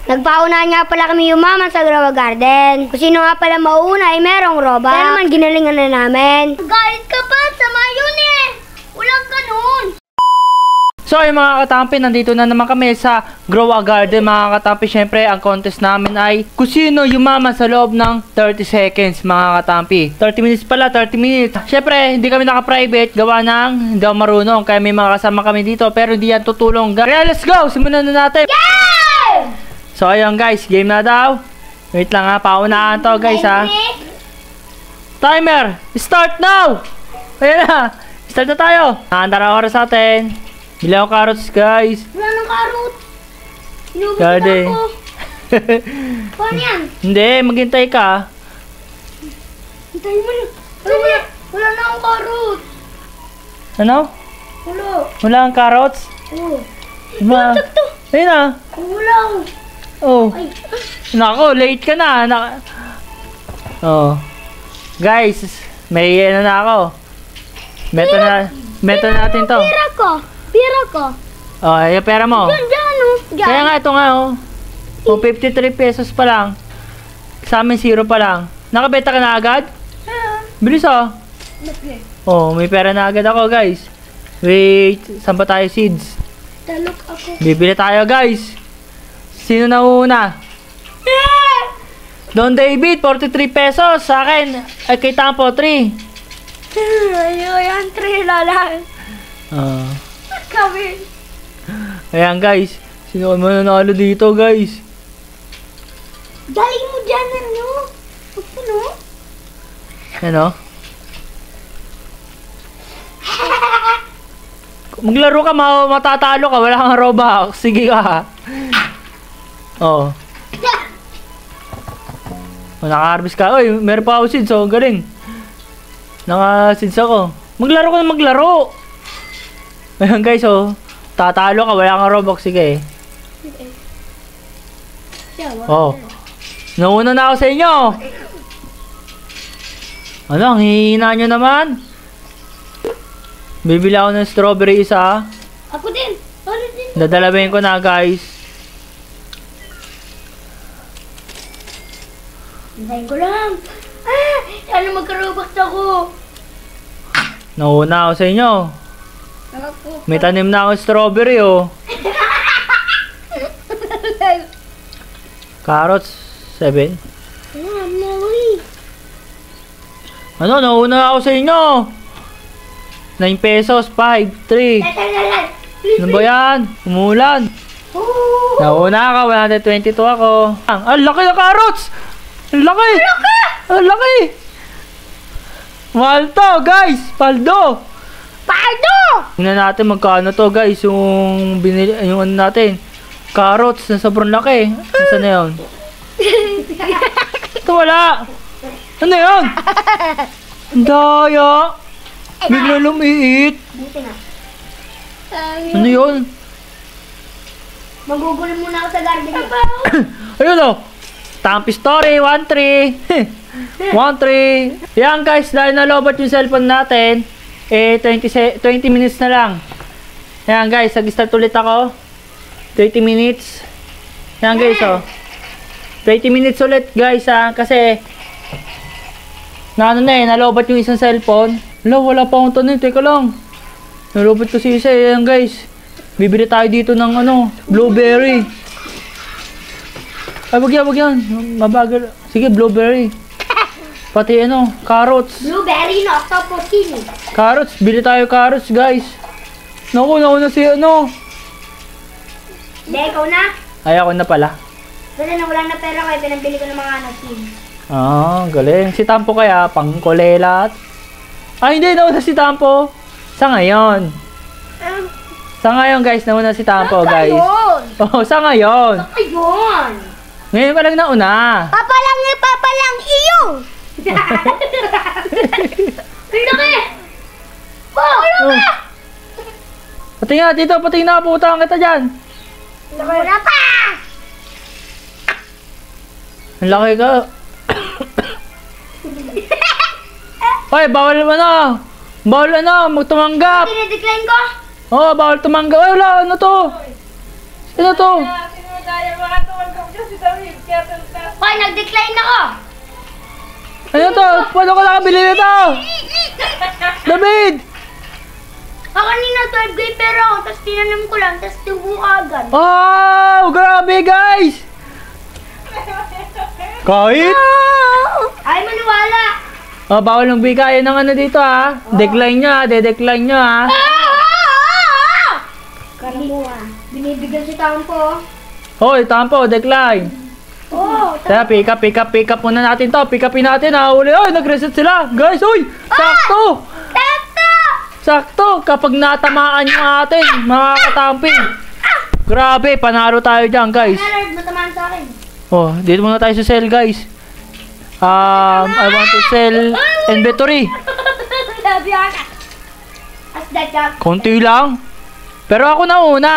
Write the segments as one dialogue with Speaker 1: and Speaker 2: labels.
Speaker 1: Nagpaunahan nga pala kami yumaman sa Grow a Garden. Kung sino nga pala mauna ay merong Robux. Kaya naman ginalingan na namin. Galit ka pa, sama yun eh. Walang ganun.
Speaker 2: So ay mga katampi, nandito na naman kami sa Grow a Garden mga katampi. Syempre ang contest namin ay kung sino yumaman sa loob ng 30 seconds mga katampi. 30 minutes pala, 30 minutes. Syempre hindi kami naka-private, gawa ng hindi ako marunong. Kaya may mga kasama kami dito pero hindi yan tutulong. Kaya let's go, simulan na natin.
Speaker 1: Yeah!
Speaker 2: So ayun guys, game na daw. Wait lang ha, paunahan to guys ha. Timer, start now! Ayan na, start na tayo. Nakanda na oras natin. Bili ako carrots guys.
Speaker 1: Wala ng carrots. Inubos
Speaker 2: Gade.
Speaker 1: na ako. Paano yan?
Speaker 2: Hindi, maghintay ka.
Speaker 1: Hintayin mo yun. Wala na akong carrots.
Speaker 2: Ano?
Speaker 1: Wala.
Speaker 2: Wala kang carrots?
Speaker 1: Oo.
Speaker 2: Diba? Ayun na.
Speaker 1: Wala.
Speaker 2: Oh.
Speaker 1: Ay.
Speaker 2: Nako, late ka na. Oh. Guys, may ano na ako. Meta natin to.
Speaker 1: Pira ko. Pira ko.
Speaker 2: Oh, yung pera mo.
Speaker 1: Diyan, oh. Diyan.
Speaker 2: Kaya nga, ito nga, oh. Oh, 53 pesos pa lang. Sa amin, 0 pa lang. Nakabenta ka na agad? Bilis, oh. Oh, may pera na agad ako, guys. Wait, saan ba tayo, seeds?
Speaker 1: Talok ako.
Speaker 2: Bibili tayo, guys. Sino na una? Don David, 43 pesos. Sa akin, ay kay Tampo, 3.
Speaker 1: Ayan, 3 lang. Kami.
Speaker 2: Ayan, guys. Sino mo nanalo dito, guys?
Speaker 1: Galing mo dyan, ano? Ano?
Speaker 2: Ano? Maglaro ka, matatalo ka. Wala kang Robux. Sige ka. Oh. Oh, naka-harvest ka. Uy, meron pa ako seeds. Oh, galing. Naka-seeds ako. Maglaro ka na maglaro. Ayan, guys, oh. Tatalo ka. Wala kang Robux. Sige. Oh. Nauna na ako sa inyo. Ano, ang hihina nyo naman. Bibili ako ng strawberry isa.
Speaker 1: Ako din. Ano din?
Speaker 2: Dadalawin ko na, guys.
Speaker 1: Hintayin ko lang. Ah! Sana magkarobak ako.
Speaker 2: Nauna ako sa inyo. May tanim na ako strawberry, oh. Carrots, 7. Ano, nauna ako sa inyo. 9 pesos, 5, 3. Ano ba yan? Umulan. Nauna ka, 122 ako. Ang laki ng carrots! Ang laki! Ang laki! Mahal to, guys! Paldo!
Speaker 1: Paldo!
Speaker 2: Tingnan natin magkano to, guys. Yung binili, yung ano natin. Carrots na sobrang laki. Nasaan na yun? Ito wala! Ano yun? Ang daya! Bigla lumiit! Ano yun?
Speaker 1: Magugulo muna ako sa garden.
Speaker 2: Ayun o! Tampi story, 1-3. 1-3. Yan guys, dahil nalobot yung cellphone natin, 20 minutes na lang. Yan guys, nag-start ulit ako. 20 minutes. Yan guys, oh. 20 minutes ulit guys, kasi nalobot yung isang cellphone. Wala pa akong tanin, teka lang. Nalobot ko si isa, yan guys. Bibili tayo dito ng blueberry. Ay, wag yan. Mabagal. Sige, blueberry. Pati carrots.
Speaker 1: Blueberry na octopusini.
Speaker 2: Carrots, bili tayo carrots, guys. Naku, nauna si
Speaker 1: Hindi, ikaw na.
Speaker 2: Ay, ako na pala.
Speaker 1: Kasi wala na pera ko, pinabili ko ng mga seeds.
Speaker 2: Ah, galing. Si Tampo kaya, pang kolelat. Ay, hindi, nauna si Tampo. Sa ngayon. Sa ngayon, guys, nauna si Tampo, guys. Oh, sa ngayon.
Speaker 1: Ayun.
Speaker 2: Ngayon ka lang nauna.
Speaker 1: Papa lang iyo. Ang laki. Oh,
Speaker 2: Pati nga, dito, pati nga, putang kita dyan.
Speaker 1: wala pa.
Speaker 2: Ang laki ka. Ay, bawal magtumanggap.
Speaker 1: Dinidecline ko.
Speaker 2: Oh, bawal tumanggap. Ay, wala, ano to? Sino to?
Speaker 1: Hoy, nag-decline ako.
Speaker 2: Ano to? Paano ko nakabili nito? David!
Speaker 1: Kanina 12K pero ako, tapos tinanim ko lang, tapos tubo agad.
Speaker 2: Oh, grabe guys! Kahit?
Speaker 1: Ay, maniwala.
Speaker 2: Oh, bawal ng bigayan ng ano dito ha. Decline nyo ha, de-decline nyo ha.
Speaker 1: Kala mo binibigyan si Tampo.
Speaker 2: Hoy, tampo, decline. Kaya pick up muna natin to. Pick upin natin ha. Uli, oy, nag-reset sila. Guys, uy, sakto. Sakto, kapag natamaan yung atin, mga katampi. Grabe, panalo tayo dyan, guys.
Speaker 1: Nalard, matamaan sa akin.
Speaker 2: Oh, dito muna tayo sa sell, guys. I want to sell inventory.
Speaker 1: Sabi ako. As that up.
Speaker 2: Konti lang. Pero ako na una.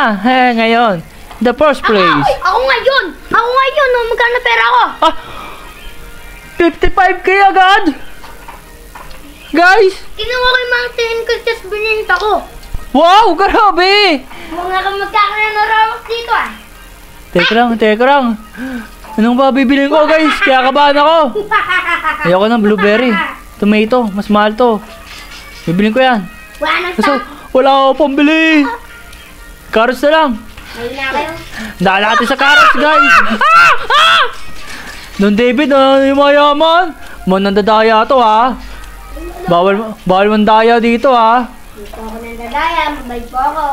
Speaker 2: Ngayon. The first place.
Speaker 1: Ako ngayon. Oh, magkano pera ko?
Speaker 2: Ah! 55k agad? Guys!
Speaker 1: Kinuha ko yung mga tin ko, tapos bininta ko.
Speaker 2: Wow! Grabe!
Speaker 1: Mga ka magkakaroon ng Robux dito ah.
Speaker 2: Teka lang. Anong ba bibilin ko, guys? Kaya kabahan ako. Ayoko ng blueberry. Tomato. Mas mahal to. Bibilin ko yan.
Speaker 1: Wala nang
Speaker 2: Kaso,
Speaker 1: stock.
Speaker 2: wala ako pambili. Carrots na lang.
Speaker 1: Ayun na kayo.
Speaker 2: Dala natin sa carrots, guys. Don David, yung mayaman. Manandadaya to, ha. Bawal mandaya dito, ha.
Speaker 1: Dito ako nandadaya, mabait po ako.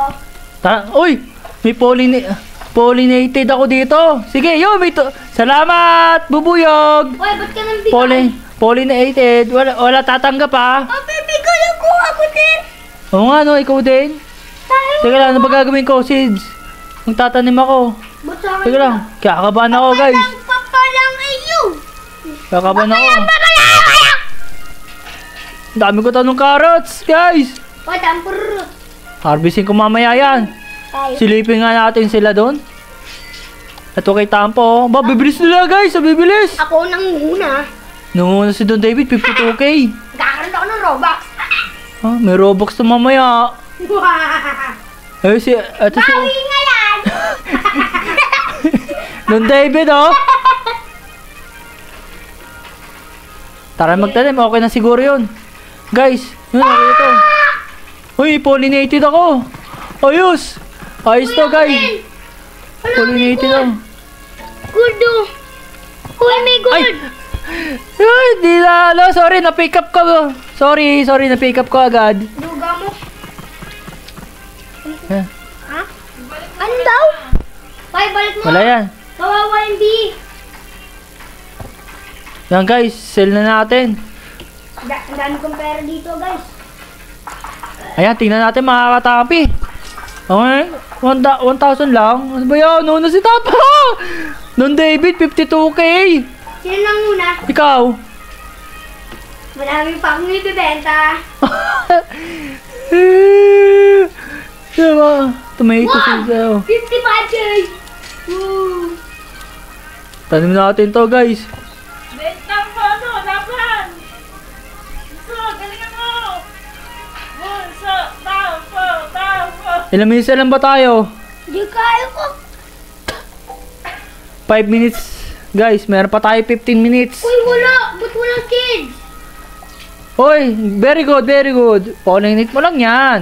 Speaker 2: Uy, may pollinated ako dito. Sige, salamat, bubuyog.
Speaker 1: Uy, ba't ka nang bigay?
Speaker 2: Pollinated. Wala tatanggap, ha.
Speaker 1: Oh, baby ko yung kuha ko din.
Speaker 2: Oo nga, no, ikaw din. Teka lang, ano ba gagawin ko, Sids? Magtatanim ako.
Speaker 1: Ba't sa akin?
Speaker 2: Teka lang, kakabahan ako, guys.
Speaker 1: Papalang iyo.
Speaker 2: Kakabahan ako. Dami ko tanong carrots, guys.
Speaker 1: Uy, tampurut.
Speaker 2: Harvesting ko mamaya yan. Silipin nga natin sila doon. Ito kay Tampo. Ba, bibilis nila, guys. Bibilis.
Speaker 1: Ako nang muna.
Speaker 2: Nunguna si Don David, 52k.
Speaker 1: Kakaroon ako ng Robux.
Speaker 2: May Robux na mamaya. Ito si
Speaker 1: Bawi nga yan.
Speaker 2: Don David, oh. Tara magtanim, okay na siguro yun. Guys, yun, ito. Uy, pollinated ako. Ayos to, guys. Pollinated ako.
Speaker 1: Gold oh. Uy, may gold.
Speaker 2: Ay, di na, sorry, na-pick up ko. Sorry, na-pick up ko agad.
Speaker 1: Duga mo.
Speaker 2: Eh,
Speaker 1: Ha? Ano daw? Uy, balik mo.
Speaker 2: Wala yan.
Speaker 1: Kawawa yung B.
Speaker 2: Yan, guys, sell na natin.
Speaker 1: Ang dami kong pera dito, guys.
Speaker 2: Ayan, tingnan natin mga katampi. Okay, 1,000 lang. Ano ba yan? Ano si Tapa? Don David, 52k.
Speaker 1: Sino lang muna?
Speaker 2: Ikaw?
Speaker 1: Marami pa akong ibibenta.
Speaker 2: Diba? Tomato sa'yo.
Speaker 1: 55K! Woo!
Speaker 2: Tanim natin to, guys.
Speaker 3: Bentang po ano, laban! Bunso, galingan mo! Bunso, tampo!
Speaker 2: Ilang minutes lang ba tayo?
Speaker 1: Di kaya ko.
Speaker 2: 5 minutes. Guys, meron pa tayo 15 minutes.
Speaker 1: Uy, wala! Ba't walang kids?
Speaker 2: Hoy, very good. Pollinate mo lang yan.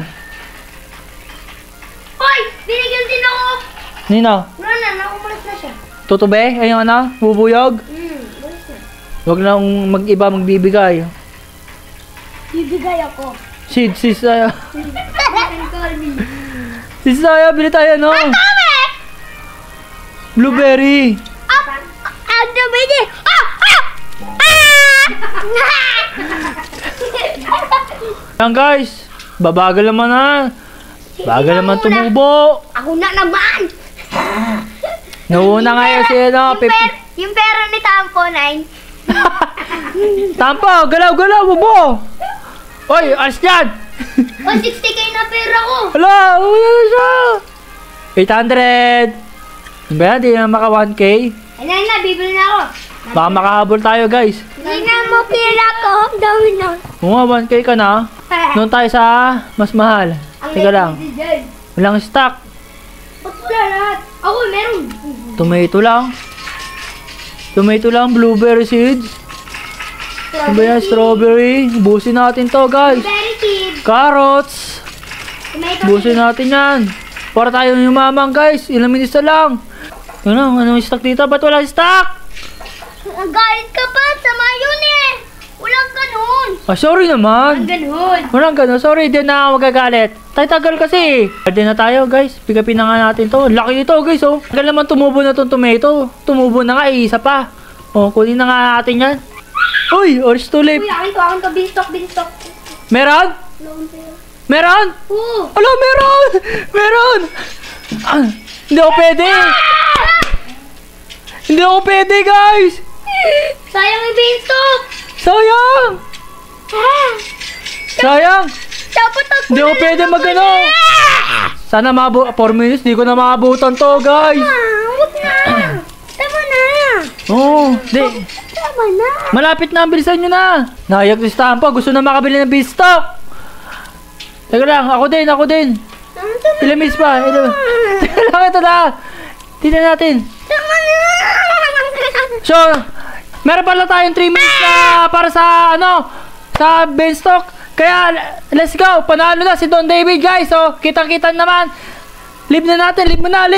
Speaker 1: Uy! Binigyan din ako!
Speaker 2: Nino,
Speaker 1: Wala na, nakumalas na siya.
Speaker 2: tutube? Ayun ano, bubuyog.
Speaker 1: Walas na.
Speaker 2: Huwag lang mag-iba magbibigay.
Speaker 1: Bibigay ako.
Speaker 2: Sis, Saya.
Speaker 1: Don't call me.
Speaker 2: Sis, Saya, bili tayo, no? Blueberry.
Speaker 1: Ano ba ini?
Speaker 2: Yan, guys. Babagal naman na. Bagal naman tumubo.
Speaker 1: Ako na naman!
Speaker 2: Nauna nga yun si ano,
Speaker 1: Yung pera ni Tampo, 9.
Speaker 2: Tampo, galaw, bubo. Oy, alis dyan.
Speaker 1: 160k na pera ko!
Speaker 2: Hala, wala na siya. 800. Ba yan, di na maka 1k.
Speaker 1: Ayun na, bibili na ako.
Speaker 2: Baka makahabol tayo, guys.
Speaker 1: Tingnan mo pila ko, ang dami na.
Speaker 2: Kung nga, 1k ka na. Doon tayo sa mas mahal. Teka lang. Walang stock.
Speaker 1: Ba't wala lahat? Ako, meron.
Speaker 2: Tomato lang. Tomato lang, blueberry seeds. Ano ba yan? Strawberry. Ubusin natin to, guys.
Speaker 1: Berry seed.
Speaker 2: Carrots.
Speaker 1: Tomato
Speaker 2: Ubusin natin yan. Para tayo yumaman, guys. Ilang minutes na lang. Ano yung stock dito? Ba't wala stock?
Speaker 1: Galit ka pa, sama yun eh. Walang ganun.
Speaker 2: Ah, sorry naman.
Speaker 1: Ganun.
Speaker 2: Walang ganun. Sorry, din na ako magagalit. Tagal kasi. Pwede na tayo, guys. Pick-upin na nga natin to. Laki nito, guys, oh. Tagal naman tumubo na tong tomato. Tumubo na nga, isa pa. Oh, kunin na nga natin yan. Uy, orange tulip.
Speaker 1: Uy, akin to. Beanstalk.
Speaker 2: Meron? Meron?
Speaker 1: Oo.
Speaker 2: Ala, meron! Meron! Ah, hindi ako pwede. Hindi ako pwede, guys.
Speaker 1: Sayang yung beanstalk.
Speaker 2: Sayang! Sayang!
Speaker 1: Dapat ako
Speaker 2: Hindi ako pwede magano. Sana 4 minutes, di ko na maabutan to, guys.
Speaker 1: Huwag na. Tama na.
Speaker 2: Oh, di.
Speaker 1: Tama na.
Speaker 2: Malapit na, bilisan nyo na. Nayak si Stampa, gusto na makabili ng beanstalk. Teka lang, ako din. Ilang minutes pa? Teka lang, ito na. Tignan natin.
Speaker 1: Tama na.
Speaker 2: So, meron pala tayong 3 minutes na para sa, sa beanstalk. Kaya, let's go. Panalo na si Don David, guys. So, kitang-kita naman. Leave na natin. Leave mo na.